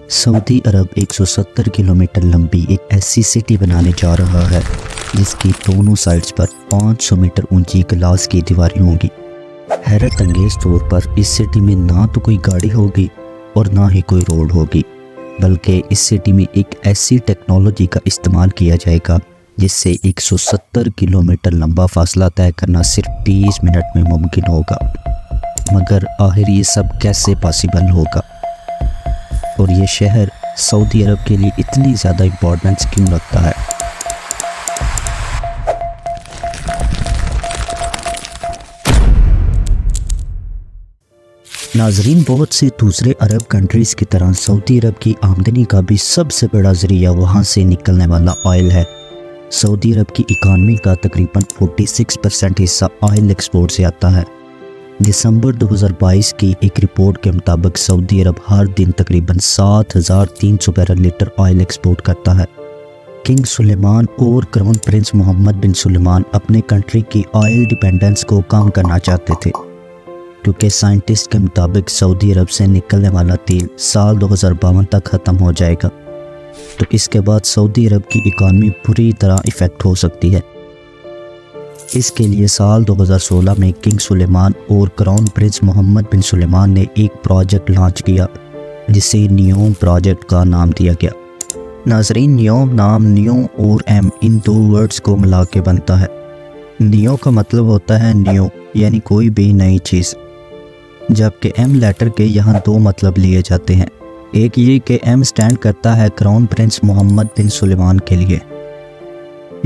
Saudi अरब 170 kilometre लंबी एक ऐसी सिटी बनाने जा रहा है जिसकी दोनों साइड्स पर 500 मीटर ऊंची ग्लास की दीवारें होंगी। हैरत अंगेज तौर पर इस सिटी में ना तो कोई गाड़ी होगी और ना ही कोई रोड होगी, बल्कि इस सिटी में एक ऐसी टेक्नोलॉजी का इस्तेमाल किया जाएगा जिससे 170 किलोमीटर लंबा फासला तय करना सिर्फ 20 मिनट में मुमकिन होगा। मगर आखिर ये सब कैसे पॉसिबल होगा और ये शहर सऊदी अरब के लिए इतनी ज़्यादा इम्पोर्टेंस क्यों रखता है? नाजरीन, बहुत से दूसरे अरब कंट्रीज़ की तरह सऊदी अरब की आमदनी का भी सबसे बड़ा ज़रिया वहाँ से निकलने वाला ऑयल है। सऊदी अरब की इकानमी का तकरीबन 46% हिस्सा ऑयल एक्सपोर्ट से आता है। दिसंबर 2022 की एक रिपोर्ट के मुताबिक सऊदी अरब हर दिन तकरीबन 7,300 बैरल लीटर ऑयल एक्सपोर्ट करता है। किंग सुलेमान और क्राउन प्रिंस मोहम्मद बिन सुलेमान अपने कंट्री की ऑयल डिपेंडेंस को कम करना चाहते थे, क्योंकि साइंटिस्ट के मुताबिक सऊदी अरब से निकलने वाला तेल साल 2052 तक ख़त्म हो जाएगा। तो इसके बाद सऊदी अरब की इकानमी बुरी तरह इफ़ेक्ट हो सकती है। इसके लिए साल 2016 में किंग सुलेमान और क्राउन प्रिंस मोहम्मद बिन सुलेमान ने एक प्रोजेक्ट लॉन्च किया जिसे नियोम प्रोजेक्ट का नाम दिया गया। नाजरीन, नियोम नाम नियो और एम इन दो वर्ड्स को मिला के बनता है। नियो का मतलब होता है न्यू यानी कोई भी नई चीज़, जबकि एम लेटर के यहाँ दो मतलब लिए जाते हैं। एक ये कि एम स्टैंड करता है क्राउन प्रिंस मोहम्मद बिन सुलेमान के लिए,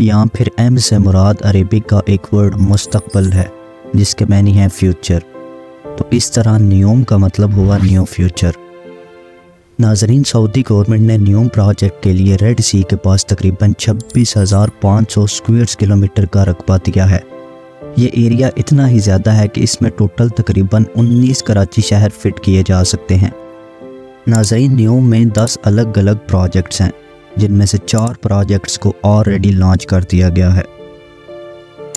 यहाँ फिर एम से मुराद अरेबिक का एक वर्ड मुस्तकबल है जिसके मैनी है फ्यूचर। तो इस तरह नियोम का मतलब हुआ न्यू फ्यूचर। नाजरीन, सऊदी गवर्नमेंट ने नियोम प्रोजेक्ट के लिए रेड सी के पास तकरीबन 26,500 स्क्वायर किलोमीटर का रकबा दिया है। ये एरिया इतना ही ज़्यादा है कि इसमें टोटल तकरीबन 19 कराची शहर फिट किए जा सकते हैं। नाजरीन, नियोम में 10 अलग अलग प्रोजेक्ट्स हैं, जिनमें से 4 प्रोजेक्ट्स को ऑलरेडी लॉन्च कर दिया गया है।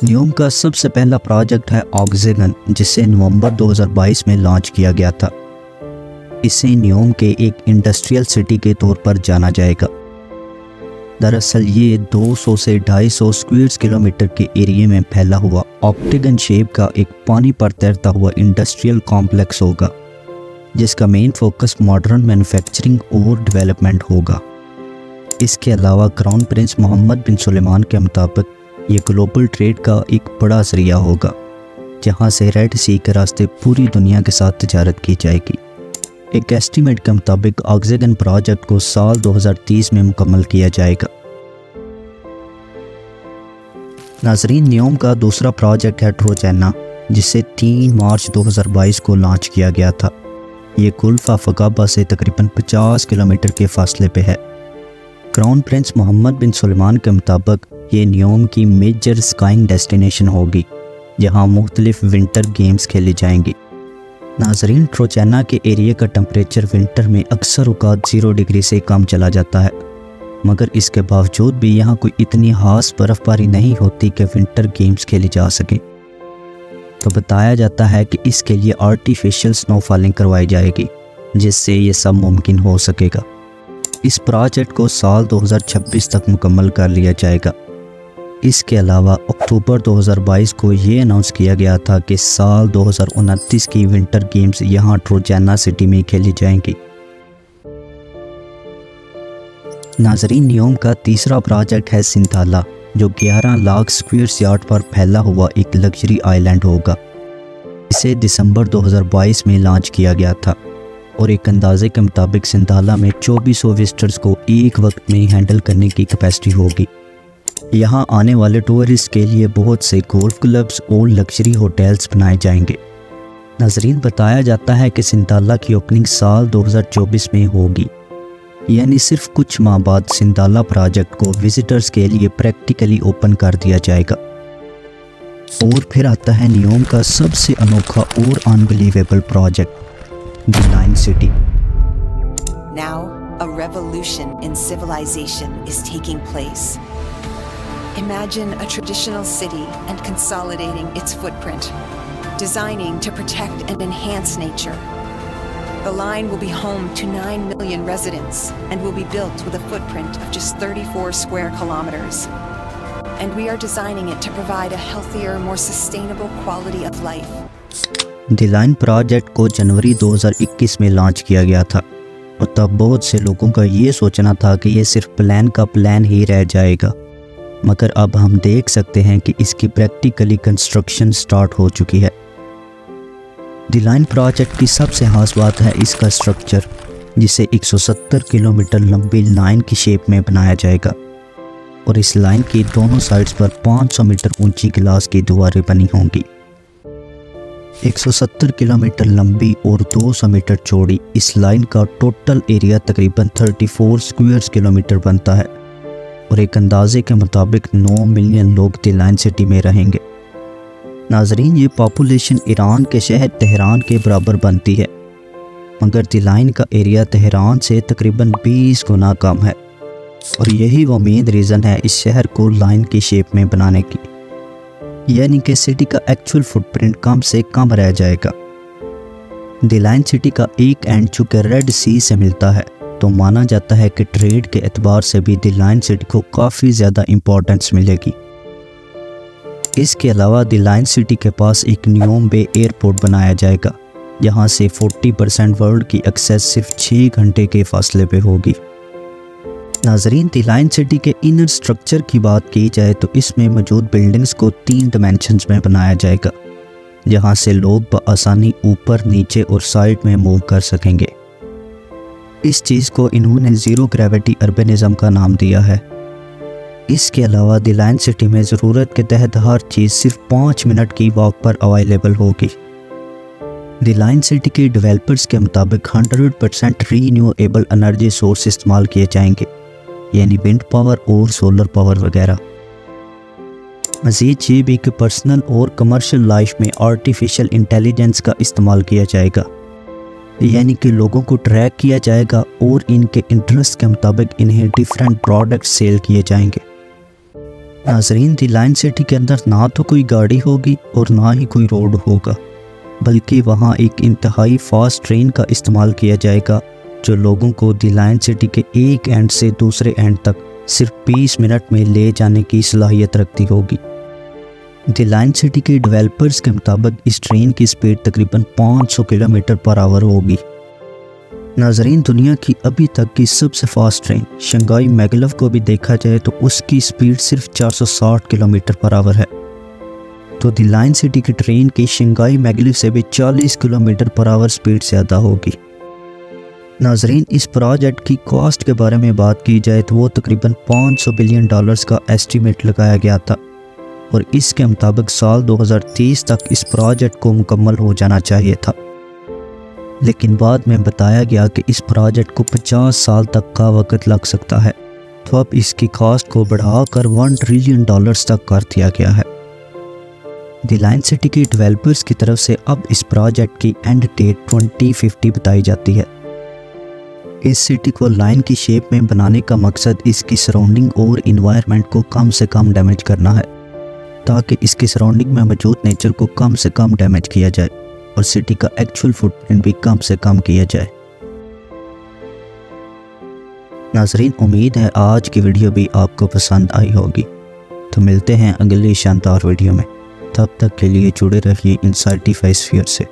नियोम का सबसे पहला प्रोजेक्ट है ऑक्सीजन, जिसे नवंबर 2022 में लॉन्च किया गया था। इसे नियोम के एक इंडस्ट्रियल सिटी के तौर पर जाना जाएगा। दरअसल ये 200 से 250 स्क्वायर किलोमीटर के एरिया में फैला हुआ ऑक्टेगन शेप का एक पानी पर तैरता हुआ इंडस्ट्रियल कॉम्प्लेक्स होगा, जिसका मेन फोकस मॉडर्न मैन्युफैक्चरिंग और डेवलपमेंट होगा। इसके अलावा क्राउन प्रिंस मोहम्मद बिन सुलेमान के मुताबिक ये ग्लोबल ट्रेड का एक बड़ा ज़रिया होगा, जहाँ से रेड सी के रास्ते पूरी दुनिया के साथ तिजारत की जाएगी। एक एस्टीमेट के मुताबिक ऑक्सीजन प्रोजेक्ट को साल 2030 में मुकम्मल किया जाएगा। नाजरीन, नियोम का दूसरा प्रोजेक्ट है ट्रोजैना, जिसे 3 मार्च 2022 को लॉन्च किया गया था। ये गुल्फ ऑफ अकाबा से तकरीबन 50 किलोमीटर के फासले पे है। क्राउन प्रिंस मोहम्मद बिन सुलेमान के मुताबिक ये नियोम की मेजर स्काइंग डेस्टिनेशन होगी, जहाँ मुख्तलिफ विंटर गेम्स खेले जाएंगे। नाजरीन, ट्रोजैना के एरिया का टेम्परेचर विंटर में अक्सर औकात 0 डिग्री से कम चला जाता है, मगर इसके बावजूद भी यहाँ कोई इतनी खास बर्फ़बारी नहीं होती कि विंटर गेम्स खेले जा सकें। तो बताया जाता है कि इसके लिए आर्टिफिशियल स्नोफॉलिंग करवाई जाएगी, जिससे ये सब मुमकिन हो सकेगा। इस प्रोजेक्ट को साल 2026 तक मुकम्मल कर लिया जाएगा। इसके अलावा अक्टूबर 2022 को ये अनाउंस किया गया था कि साल 2029 की विंटर गेम्स यहाँ ट्रोजैना सिटी में खेली जाएंगी। नाजरीन, नियोम का तीसरा प्रोजेक्ट है सिंथाला, जो 11 लाख स्क्वायर यार्ड पर फैला हुआ एक लग्जरी आइलैंड होगा। इसे दिसंबर 2022 में लॉन्च किया गया था और एक अंदाजे के मुताबिक सिंथाला में 2400 विजिटर्स को एक वक्त में हैंडल करने की कैपेसिटी होगी। यहाँ आने वाले टूरिस्ट के लिए बहुत से गोल्फ क्लब्स और लग्जरी होटल्स बनाए जाएंगे। नाजरीन, बताया जाता है कि सिंथाला की ओपनिंग साल 2024 में होगी, यानी सिर्फ कुछ माह बाद सिंथाला प्रोजेक्ट को विजिटर्स के लिए प्रैक्टिकली ओपन कर दिया जाएगा। और फिर आता है नियोम का सबसे अनोखा और unbelievable project, the line city. Now, a revolution in civilization is taking place. Imagine a traditional city and consolidating its footprint, designing to protect and enhance nature. The line will be home to 9 million residents and will be built with a footprint of just 34 square kilometers. And we are designing it to provide a healthier, more sustainable quality of life. The line project को जनवरी 2021 में launch किया गया था और तब बहुत से लोगों का ये सोचना था कि ये सिर्फ प्लान का प्लान ही रह जाएगा, मगर अब हम देख सकते हैं कि इसकी प्रैक्टिकली कंस्ट्रक्शन स्टार्ट हो चुकी है। द लाइन प्रोजेक्ट की सबसे खास बात है इसका स्ट्रक्चर, जिसे 170 किलोमीटर लंबी लाइन की शेप में बनाया जाएगा और इस लाइन की दोनों साइड्स पर 500 मीटर ऊंची ग्लास की दीवारें बनी होंगी। 170 किलोमीटर लंबी और 200 मीटर चौड़ी इस लाइन का टोटल एरिया तकरीबन 34 स्क्वायर किलोमीटर बनता है और एक अंदाजे के मुताबिक 9 मिलियन लोग द लाइन सिटी में रहेंगे। नाजरीन, ये पॉपुलेशन ईरान के शहर तेहरान के बराबर बनती है, मगर द लाइन का एरिया तेहरान से तकरीबन 20 गुना कम है और यही वो मेन रीज़न है इस शहर को लाइन की शेप में बनाने की, यानी कि सिटी का एक्चुअल फुटप्रिंट कम से कम रह जाएगा। द लाइन सिटी का एक एंड चूँकि रेड सी से मिलता है तो माना जाता है कि ट्रेड के एतबार से भी द लाइन सिटी को काफ़ी ज़्यादा इम्पोर्टेंस मिलेगी। इसके अलावा द लाइन सिटी के पास एक न्यूम बे एयरपोर्ट बनाया जाएगा, जहां से 40% वर्ल्ड की एक्सेस सिर्फ 6 घंटे के फासले पे होगी। नाजरीन, द लाइन सिटी के इनर स्ट्रक्चर की बात की जाए तो इसमें मौजूद बिल्डिंग्स को 3 डायमेंशंस में बनाया जाएगा, जहां से लोग बआसानी ऊपर, नीचे और साइड में मूव कर सकेंगे। इस चीज़ को इन्होंने ज़ीरो ग्रेविटी अर्बनिज़म का नाम दिया है। इसके अलावा द लाइन सिटी में ज़रूरत के तहत हर चीज़ सिर्फ 5 मिनट की वॉक पर अवेलेबल होगी। द लाइन सिटी के डेवलपर्स के मुताबिक 100% रीन्यूएबल एनर्जी सोर्स इस्तेमाल किए जाएंगे, यानी विंड पावर और सोलर पावर वगैरह। मज़ीद ये भी कि पर्सनल और कमर्शियल लाइफ में आर्टिफिशियल इंटेलिजेंस का इस्तेमाल किया जाएगा, यानी कि लोगों को ट्रैक किया जाएगा और इनके इंटरेस्ट के मुताबिक इन्हें डिफरेंट प्रोडक्ट सेल किए जाएंगे। नाजरीन, द लाइन सिटी के अंदर ना तो कोई गाड़ी होगी और ना ही कोई रोड होगा, बल्कि वहाँ एक इंतहाई फास्ट ट्रेन का इस्तेमाल किया जाएगा जो लोगों को द लाइन सिटी के एक एंड से दूसरे एंड तक सिर्फ 20 मिनट में ले जाने की सलाहियत रखती होगी। द लाइन सिटी के डेवलपर्स के मुताबिक इस ट्रेन की स्पीड तकरीबन 500 किलोमीटर पर आवर होगी। नाजरीन, दुनिया की अभी तक की सबसे फास्ट ट्रेन शंघाई मैगलेव को भी देखा जाए तो उसकी स्पीड सिर्फ 460 किलोमीटर पर आवर है, तो द लाइन सिटी की ट्रेन की शंघाई मैगलेव से भी 40 किलोमीटर पर आवर स्पीड ज़्यादा होगी। नाजरीन, इस प्रोजेक्ट की कॉस्ट के बारे में बात की जाए तो वो तकरीबन $500 बिलियन का एस्टीमेट लगाया गया था और इसके मुताबिक साल 2030 तक इस प्रोजेक्ट को मुकम्मल हो जाना चाहिए था, लेकिन बाद में बताया गया कि इस प्रोजेक्ट को 50 साल तक का वक्त लग सकता है, तो अब इसकी कॉस्ट को बढ़ाकर $1 ट्रिलियन तक कर दिया गया है। द लाइन सिटी के डेवलपर्स की तरफ से अब इस प्रोजेक्ट की एंड डेट 2050 बताई जाती है। इस सिटी को लाइन की शेप में बनाने का मकसद इसकी सराउंडिंग और इन्वायरमेंट को कम से कम डैमेज करना है, ताकि इसकी सराउंडिंग में मौजूद नेचर को कम से कम डैमेज किया जाए और सिटी का एक्चुअल फुटप्रिंट भी कम से कम किया जाए। नाजरीन, उम्मीद है आज की वीडियो भी आपको पसंद आई होगी, तो मिलते हैं अगली शानदार वीडियो में। तब तक के लिए जुड़े रहिए इनसाइड द स्फीयर से।